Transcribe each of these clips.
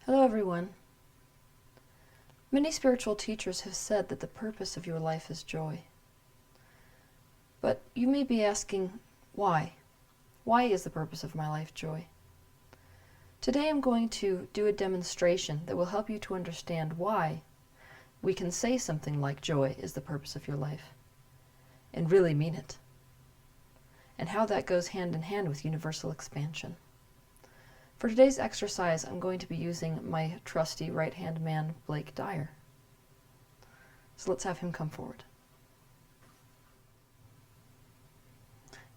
Hello everyone. Many spiritual teachers have said that the purpose of your life is joy. But you may be asking, why? Why is the purpose of my life joy? Today I'm going to do a demonstration that will help you to understand why we can say something like joy is the purpose of your life and really mean it, and how that goes hand in hand with universal expansion. For today's exercise, I'm going to be using my trusty right-hand man, Blake Dyer. So let's have him come forward.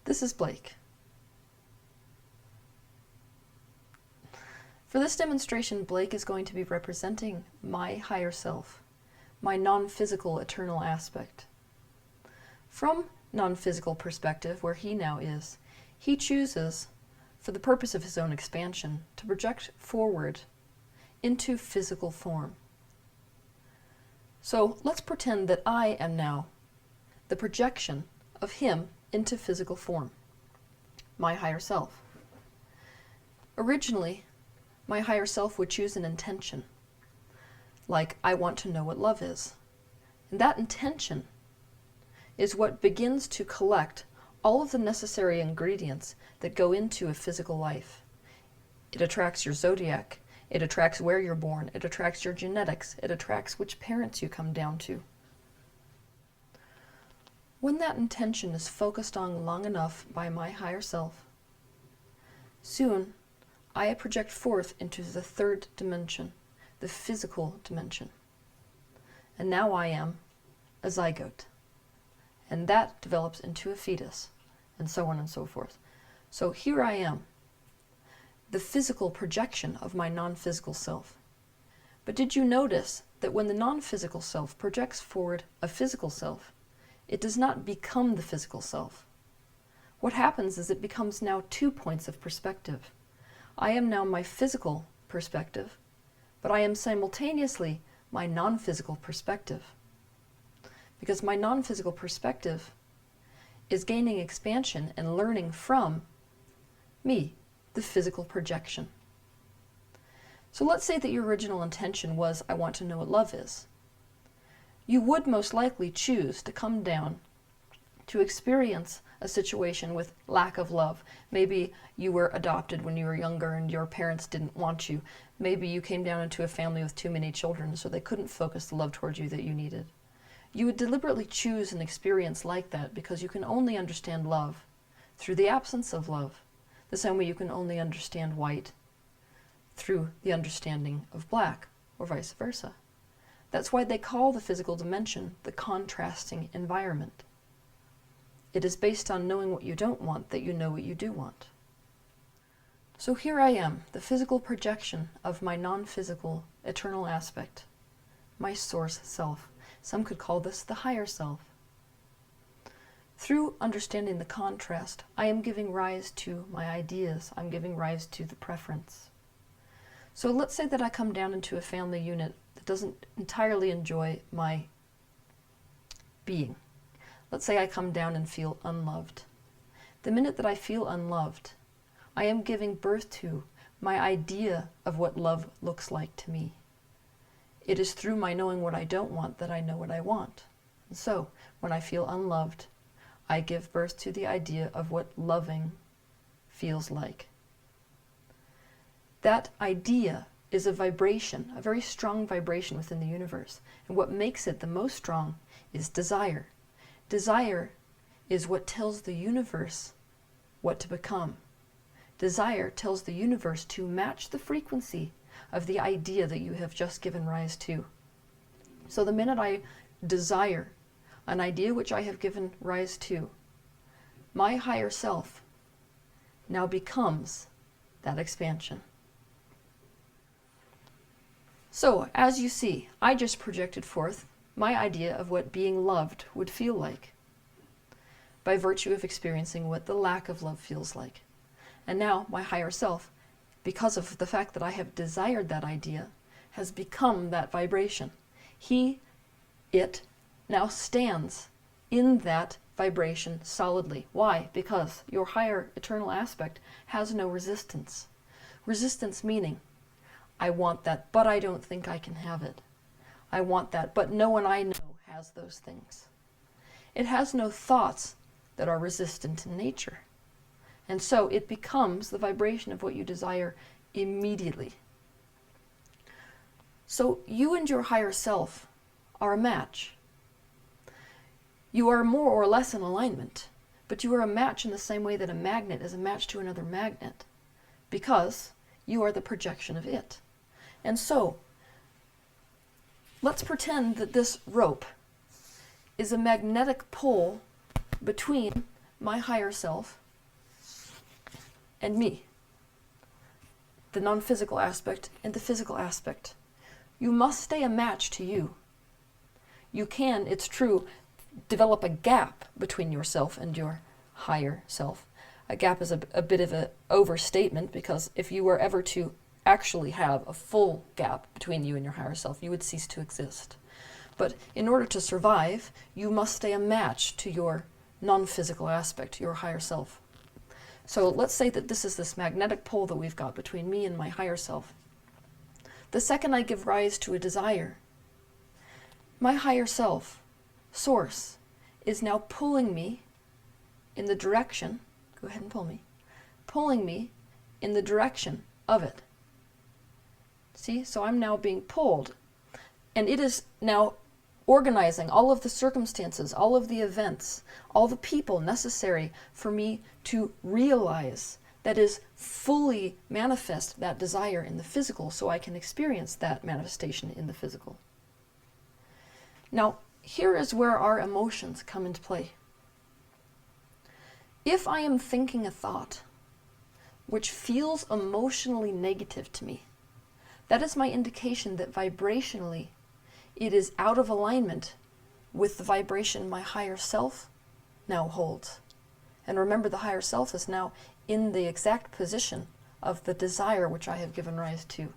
This is Blake. For this demonstration, Blake is going to be representing my higher self, my non-physical eternal aspect. From non-physical perspective, where he now is, he chooses, for the purpose of his own expansion, to project forward into physical form. So let's pretend that I am now the projection of him into physical form, my higher self. Originally, my higher self would choose an intention, like I want to know what love is. And that intention is what begins to collect all of the necessary ingredients that go into a physical life. It attracts your zodiac, it attracts where you're born, it attracts your genetics, it attracts which parents you come down to. When that intention is focused on long enough by my higher self, soon I project forth into the third dimension, the physical dimension. And now I am a zygote. And that develops into a fetus, and so on and so forth. So here I am, the physical projection of my non-physical self. But did you notice that when the non-physical self projects forward a physical self, it does not become the physical self? What happens is it becomes now 2 points of perspective. I am now my physical perspective, but I am simultaneously my non-physical perspective. Because my non-physical perspective is gaining expansion and learning from me, the physical projection. So let's say that your original intention was, I want to know what love is. You would most likely choose to come down to experience a situation with lack of love. Maybe you were adopted when you were younger and your parents didn't want you. Maybe you came down into a family with too many children, so they couldn't focus the love towards you that you needed. You would deliberately choose an experience like that because you can only understand love through the absence of love, the same way you can only understand white through the understanding of black, or vice versa. That's why they call the physical dimension the contrasting environment. It is based on knowing what you don't want that you know what you do want. So here I am, the physical projection of my non-physical eternal aspect, my source self. Some could call this the higher self. Through understanding the contrast, I am giving rise to my ideas. I'm giving rise to the preference. So let's say that I come down into a family unit that doesn't entirely enjoy my being. Let's say I come down and feel unloved. The minute that I feel unloved, I am giving birth to my idea of what love looks like to me. It is through my knowing what I don't want that I know what I want. And so, when I feel unloved, I give birth to the idea of what loving feels like. That idea is a vibration, a very strong vibration within the universe. And what makes it the most strong is desire. Desire is what tells the universe what to become. Desire tells the universe to match the frequency of the idea that you have just given rise to. So the minute I desire an idea which I have given rise to, my higher self now becomes that expansion. So, as you see, I just projected forth my idea of what being loved would feel like, by virtue of experiencing what the lack of love feels like. And now my higher self, because of the fact that I have desired that idea, has become that vibration. It now stands in that vibration solidly. Why? Because your higher eternal aspect has no resistance. Resistance meaning, I want that, but I don't think I can have it. I want that, but no one I know has those things. It has no thoughts that are resistant in nature. And so it becomes the vibration of what you desire immediately. So you and your higher self are a match. You are more or less in alignment, but you are a match in the same way that a magnet is a match to another magnet, because you are the projection of it. And so, let's pretend that this rope is a magnetic pole between my higher self and me, the non-physical aspect and the physical aspect. You must stay a match to you. You can, it's true, develop a gap between yourself and your higher self. A gap is a bit of an overstatement, because if you were ever to actually have a full gap between you and your higher self, you would cease to exist. But in order to survive, you must stay a match to your non-physical aspect, your higher self. So let's say that this is this magnetic pole that we've got between me and my higher self. The second I give rise to a desire, my higher self, source, is now pulling me in the direction, go ahead and pull me, pulling me in the direction of it. See, so I'm now being pulled, and it is now organizing all of the circumstances, all of the events, all the people necessary for me to realize, that is, fully manifest that desire in the physical, so I can experience that manifestation in the physical. Now, here is where our emotions come into play. If I am thinking a thought which feels emotionally negative to me, that is my indication that vibrationally it is out of alignment with the vibration my higher self now holds. And remember, the higher self is now in the exact position of the desire which I have given rise to.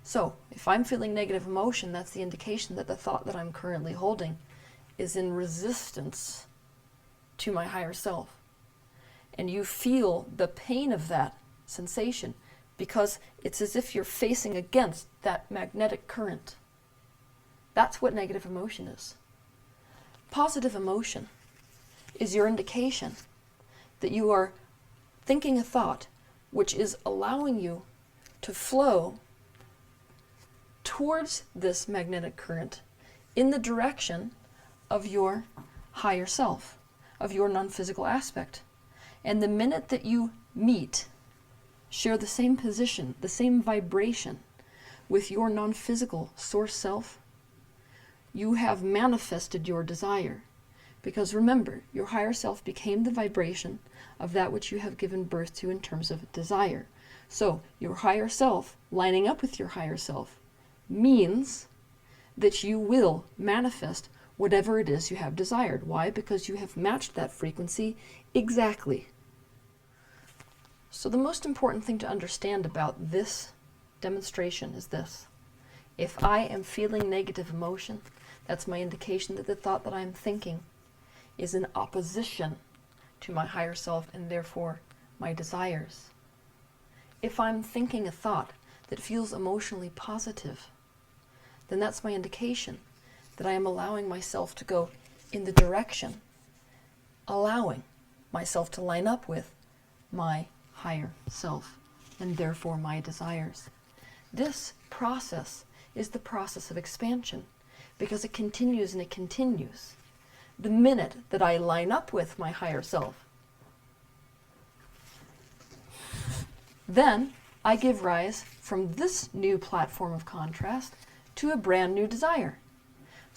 So, if I'm feeling negative emotion, that's the indication that the thought that I'm currently holding is in resistance to my higher self. And you feel the pain of that sensation, because it's as if you're facing against that magnetic current. That's what negative emotion is. Positive emotion is your indication that you are thinking a thought which is allowing you to flow towards this magnetic current in the direction of your higher self, of your non-physical aspect. And the minute that you meet, share the same position, the same vibration with your non-physical source self, you have manifested your desire. Because remember, your higher self became the vibration of that which you have given birth to in terms of desire. So your higher self lining up with your higher self means that you will manifest whatever it is you have desired. Why? Because you have matched that frequency exactly. So the most important thing to understand about this demonstration is this. If I am feeling negative emotion, that's my indication that the thought that I'm thinking is in opposition to my higher self and therefore my desires. If I'm thinking a thought that feels emotionally positive, then that's my indication that I am allowing myself to go in the direction, allowing myself to line up with my higher self and therefore my desires. This process is the process of expansion, because it continues and it continues. The minute that I line up with my higher self, then I give rise from this new platform of contrast to a brand new desire.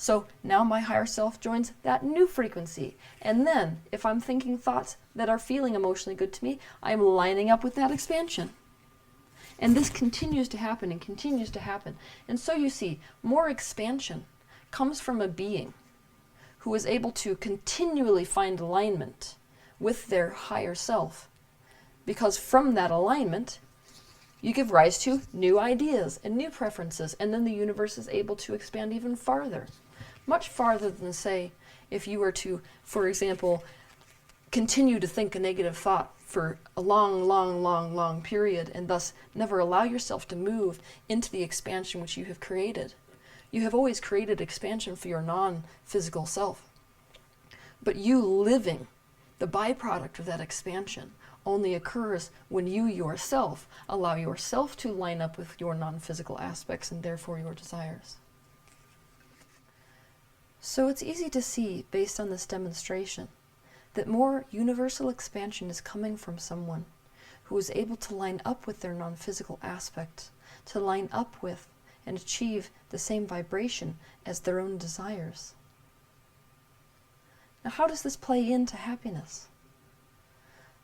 So now my higher self joins that new frequency. And then, if I'm thinking thoughts that are feeling emotionally good to me, I'm lining up with that expansion. And this continues to happen and continues to happen. And so you see, more expansion comes from a being who is able to continually find alignment with their higher self. Because from that alignment, you give rise to new ideas and new preferences, and then the universe is able to expand even farther. Much farther than, say, if you were to, for example, continue to think a negative thought for a long period, and thus never allow yourself to move into the expansion which you have created. You have always created expansion for your non-physical self. But you living, the byproduct of that expansion, only occurs when you yourself allow yourself to line up with your non-physical aspects and therefore your desires. So it's easy to see, based on this demonstration, that more universal expansion is coming from someone who is able to line up with their non-physical aspects, to line up with and achieve the same vibration as their own desires. Now, how does this play into happiness?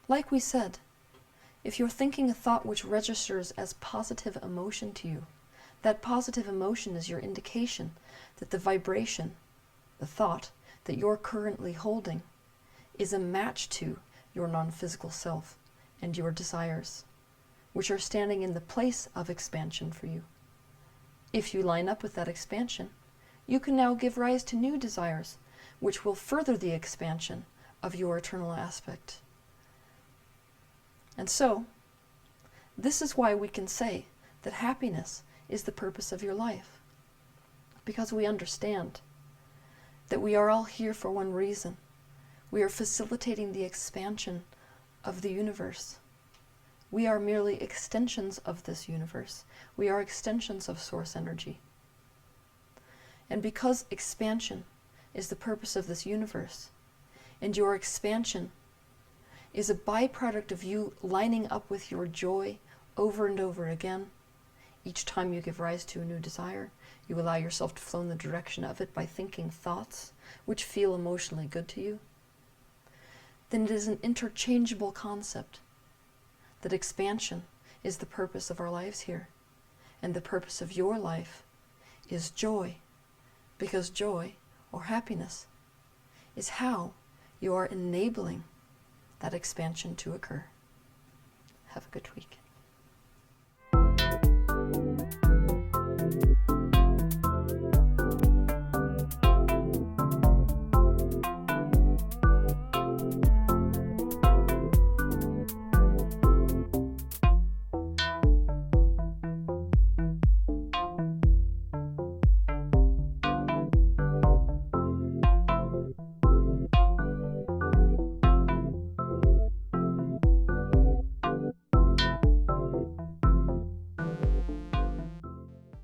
Like we said, if you're thinking a thought which registers as positive emotion to you, that positive emotion is your indication that the vibration, the thought that you're currently holding, is a match to your non-physical self and your desires, which are standing in the place of expansion for you. If you line up with that expansion, you can now give rise to new desires, which will further the expansion of your eternal aspect. And so, this is why we can say that happiness is the purpose of your life. Because we understand that we are all here for one reason. We are facilitating the expansion of the universe. We are merely extensions of this universe. We are extensions of source energy. And because expansion is the purpose of this universe, and your expansion is a byproduct of you lining up with your joy over and over again, each time you give rise to a new desire, you allow yourself to flow in the direction of it by thinking thoughts which feel emotionally good to you, then it is an interchangeable concept that expansion is the purpose of our lives here, and the purpose of your life is joy, because joy, or happiness, is how you are enabling that expansion to occur. Have a good week.